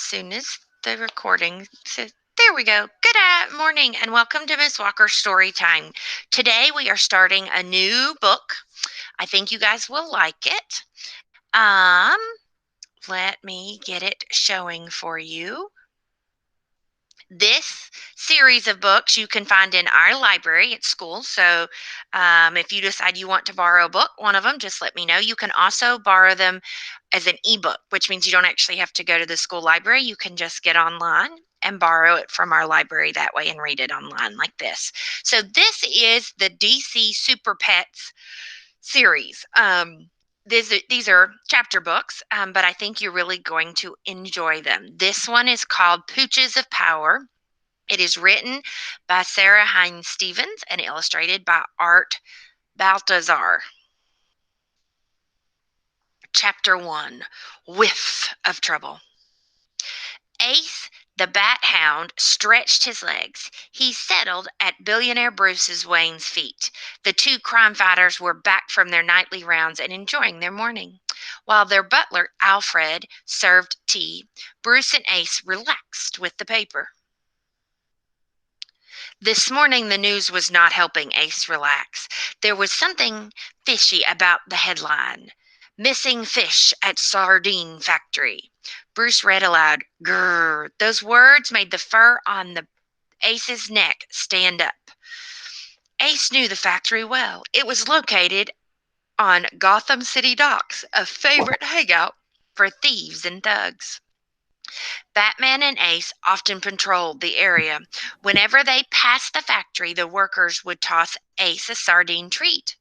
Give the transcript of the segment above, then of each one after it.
soon as the recording says, there we go. Good morning and welcome to Miss Walker's Storytime. Today we are starting a new book. I think you guys will like it. Let me get it showing for you. This series of books you can find in our library at school. So if you decide you want to borrow a book, one of them, just let me know. You can also borrow them as an ebook, which means you don't actually have to go to the school library. You can just get online and borrow it from our library that way and read it online like this. So this is the DC Super Pets series. These are chapter books, but I think you're really going to enjoy them. This one is called Pooches of Power. It is written by Sarah Hines Stevens and illustrated by Art Baltazar. Chapter 1, Whiff of Trouble. Ace, the Bat Hound, stretched his legs. He settled at billionaire Bruce Wayne's feet. The two crime fighters were back from their nightly rounds and enjoying their morning. While their butler, Alfred, served tea, Bruce and Ace relaxed with the paper. This morning, the news was not helping Ace relax. There was something fishy about the headline. Missing fish at sardine factory. Bruce read aloud, grrr. Those words made the fur on the Ace's neck stand up. Ace knew the factory well. It was located on Gotham City docks, a favorite hangout for thieves and thugs. Batman and Ace often patrolled the area. Whenever they passed the factory, the workers would toss Ace a sardine treat.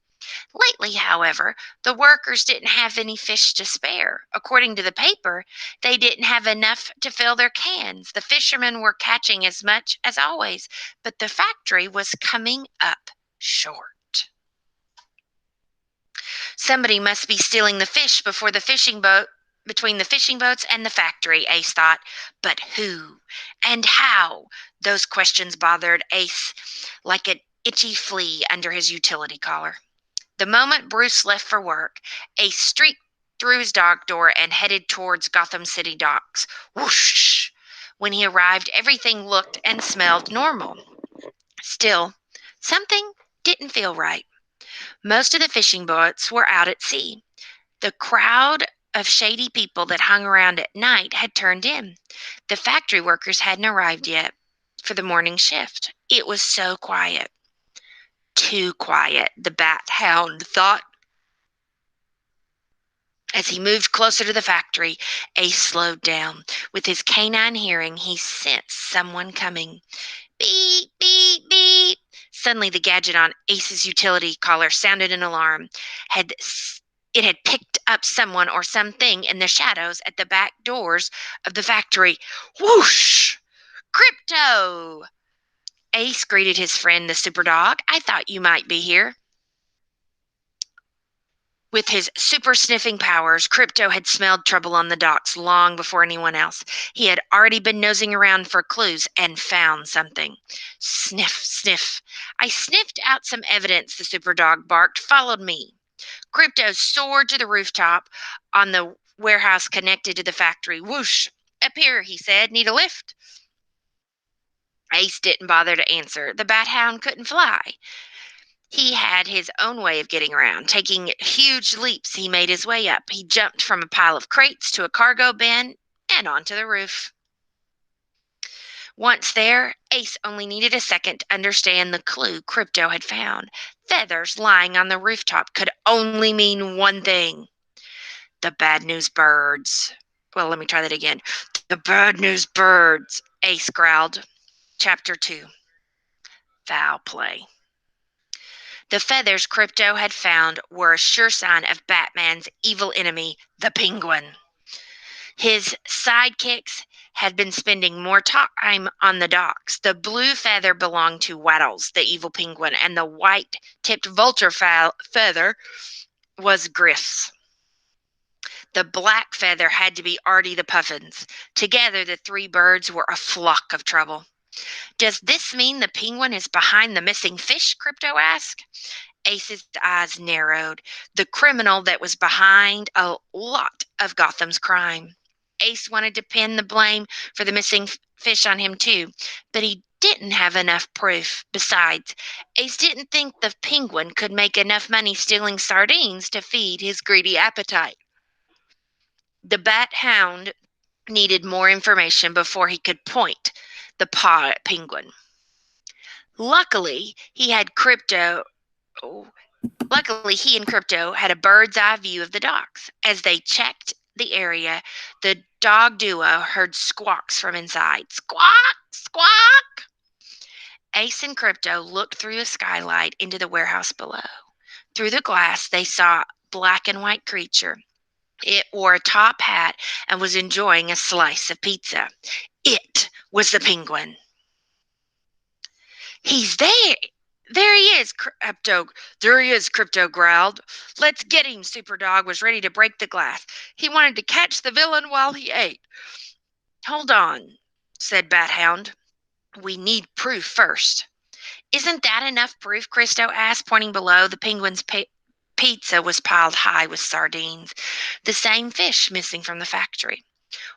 Lately, however, the workers didn't have any fish to spare. According to the paper, they didn't have enough to fill their cans. The fishermen were catching as much as always, but the factory was coming up short. Somebody must be stealing the fish before the fishing boat between the fishing boats and the factory, Ace thought. But who and how? Those questions bothered Ace like an itchy flea under his utility collar. The moment Bruce left for work, Ace streaked through his dog door and headed towards Gotham City docks. Whoosh! When he arrived, everything looked and smelled normal. Still, something didn't feel right. Most of the fishing boats were out at sea. The crowd of shady people that hung around at night had turned in. The factory workers hadn't arrived yet for the morning shift. It was so quiet. Too quiet, the Bat Hound thought. As he moved closer to the factory, Ace slowed down. With his canine hearing, he sensed someone coming. Beep, beep, beep. Suddenly, the gadget on Ace's utility collar sounded an alarm. It had picked up someone or something in the shadows at the back doors of the factory. Whoosh! Crypto! Ace greeted his friend, the super dog. I thought you might be here. With his super sniffing powers, Crypto had smelled trouble on the docks long before anyone else. He had already been nosing around for clues and found something. Sniff, sniff. I sniffed out some evidence, the super dog barked. Followed me. Crypto soared to the rooftop on the warehouse connected to the factory. Whoosh! Up here, he said. Need a lift? Ace didn't bother to answer. The Bat Hound couldn't fly. He had his own way of getting around. Taking huge leaps, he made his way up. He jumped from a pile of crates to a cargo bin and onto the roof. Once there, Ace only needed a second to understand the clue Crypto had found. Feathers lying on the rooftop could only mean one thing. The bad news birds. Well, let me try that again. The bad news birds, Ace growled. Chapter 2. Foul play. The feathers Crypto had found were a sure sign of Batman's evil enemy, the Penguin. His sidekicks had been spending more time on the docks. The blue feather belonged to Waddles, the evil penguin, and the white-tipped vulture feather was Griff's. The black feather had to be Artie the Puffin's. Together, the three birds were a flock of trouble. Does this mean the penguin is behind the missing fish? Crypto asked. Ace's eyes narrowed. The criminal that was behind a lot of Gotham's crime. Ace wanted to pin the blame for the missing fish on him too, but he didn't have enough proof. Besides, Ace didn't think the penguin could make enough money stealing sardines to feed his greedy appetite. The Bat Hound needed more information before he could point the paw at Penguin. Luckily, he had Crypto. Oh, Luckily, he and Crypto had a bird's eye view of the dogs. As they checked the area, the dog duo heard squawks from inside. Squawk! Squawk! Ace and Crypto looked through a skylight into the warehouse below. Through the glass, they saw a black and white creature. It wore a top hat and was enjoying a slice of pizza. It was the penguin. He's there. There he is, Crypto. There he is, Crypto growled. Let's get him. Superdog was ready to break the glass. He wanted to catch the villain while he ate. Hold on, said Bathound. We need proof first. Isn't that enough proof? Christo asked, pointing below. The penguin's pizza was piled high with sardines, the same fish missing from the factory.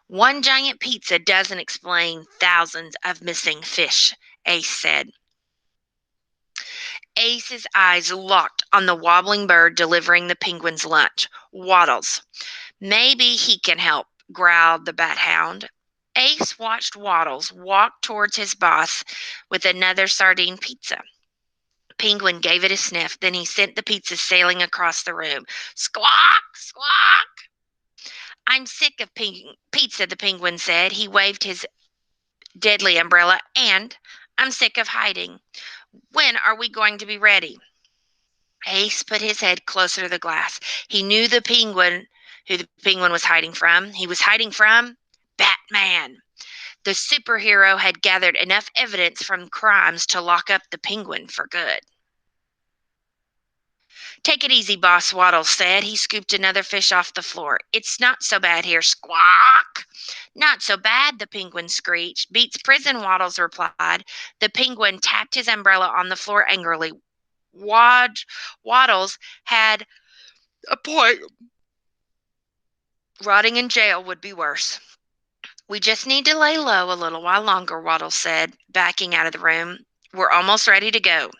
One giant pizza doesn't explain thousands of missing fish, Ace said. Ace's eyes locked on the wobbling bird delivering the penguin's lunch, Waddles. Maybe he can help, growled the Bat Hound. Ace watched Waddles walk towards his boss with another sardine pizza. Penguin gave it a sniff, then he sent the pizza sailing across the room. Squawk! Squawk! I'm sick of pizza, the penguin said. He waved his deadly umbrella, and I'm sick of hiding. When are we going to be ready? Ace put his head closer to the glass. He knew who the penguin was hiding from. He was hiding from Batman. The superhero had gathered enough evidence from crimes to lock up the penguin for good. Take it easy, boss, Waddles said. He scooped another fish off the floor. It's not so bad here. Squawk! Not so bad, the penguin screeched. Beats prison, Waddles replied. The penguin tapped his umbrella on the floor angrily. Waddles had a point. Rotting in jail would be worse. We just need to lay low a little while longer, Waddles said, backing out of the room. We're almost ready to go.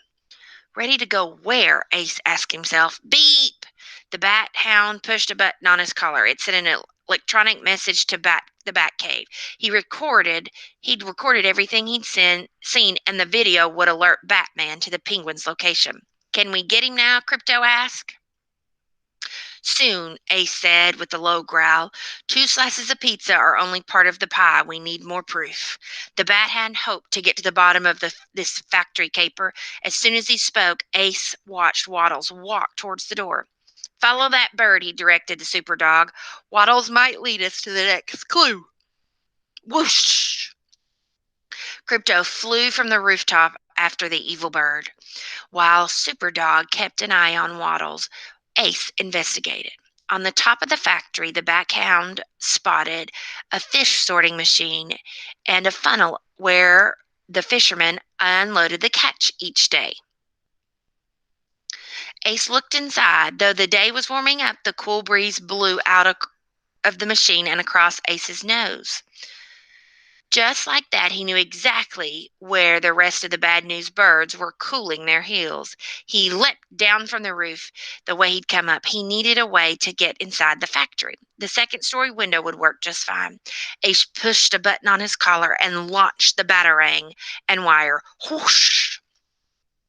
Ready to go where? Ace asked himself. Beep! The Bat Hound pushed a button on his collar. It sent an electronic message to the Batcave. He'd recorded everything he'd seen, and the video would alert Batman to the penguin's location. Can we get him now? Crypto asked. Soon, Ace said with a low growl. 2 slices of pizza are only part of the pie. We need more proof. The Bat Hound hoped to get to the bottom of this factory caper. As soon as he spoke, Ace watched Waddles walk towards the door. Follow that bird, he directed the super dog. Waddles might lead us to the next clue. Whoosh! Crypto flew from the rooftop after the evil bird. While Superdog kept an eye on Waddles, Ace investigated. On the top of the factory, the Bathound spotted a fish sorting machine and a funnel where the fishermen unloaded the catch each day. Ace looked inside. Though the day was warming up, the cool breeze blew out of the machine and across Ace's nose. Just like that, he knew exactly where the rest of the bad news birds were cooling their heels. He leapt down from the roof the way he'd come up. He needed a way to get inside the factory. The second-story window would work just fine. Ace pushed a button on his collar and launched the batarang and wire. Whoosh!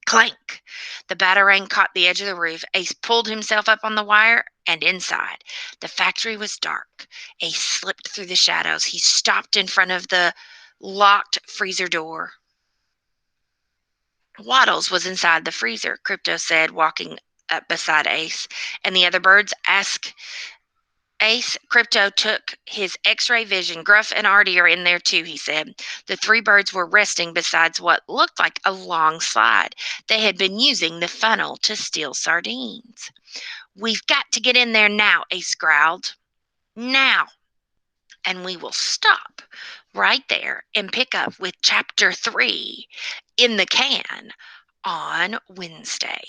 Clank! The batarang caught the edge of the roof. Ace pulled himself up on the wire and inside. The factory was dark. Ace slipped through the shadows. He stopped in front of the locked freezer door. Waddles was inside the freezer, Crypto said, walking up beside Ace. And the other birds asked Ace. Crypto took his x-ray vision. Gruff and Artie are in there too, he said. The 3 birds were resting beside what looked like a long slide. They had been using the funnel to steal sardines. We've got to get in there now, Ace growled. Now. And we will stop right there and pick up with chapter 3 in the can on Wednesday.